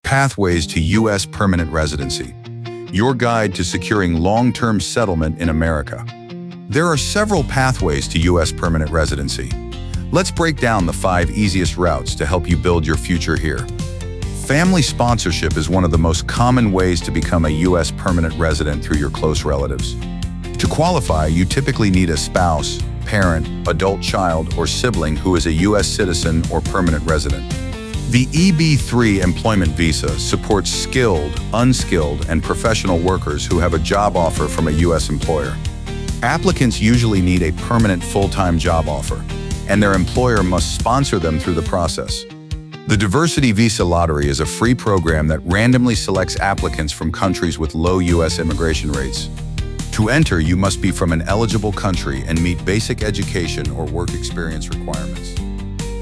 Pathways to U.S. Permanent Residency, your guide to securing long-term settlement in America. There are several pathways to U.S. permanent residency. Let's break down the 5 easiest routes to help you build your future here. Family sponsorship is one of the most common ways to become a U.S. permanent resident through your close relatives. To qualify, you typically need a spouse, parent, adult child, or sibling who is a U.S. citizen or permanent resident. The EB-3 employment visa supports skilled, unskilled, and professional workers who have a job offer from a U.S. employer. Applicants usually need a permanent full-time job offer, and their employer must sponsor them through the process. The Diversity Visa Lottery is a free program that randomly selects applicants from countries with low U.S. immigration rates. To enter, you must be from an eligible country and meet basic education or work experience requirements.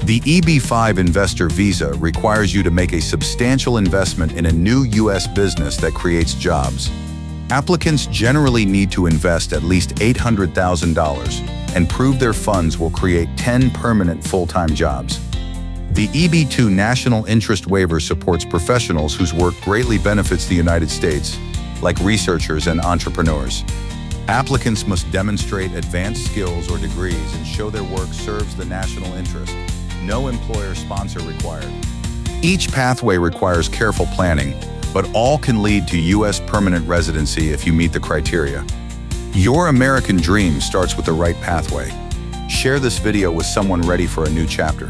The EB-5 Investor Visa requires you to make a substantial investment in a new U.S. business that creates jobs. Applicants generally need to invest at least $800,000 and prove their funds will create 10 permanent full-time jobs. The EB-2 National Interest Waiver supports professionals whose work greatly benefits the United States, like researchers and entrepreneurs. Applicants must demonstrate advanced skills or degrees and show their work serves the national interest. No employer sponsor required. Each pathway requires careful planning, but all can lead to U.S. permanent residency if you meet the criteria. Your American dream starts with the right pathway. Share this video with someone ready for a new chapter.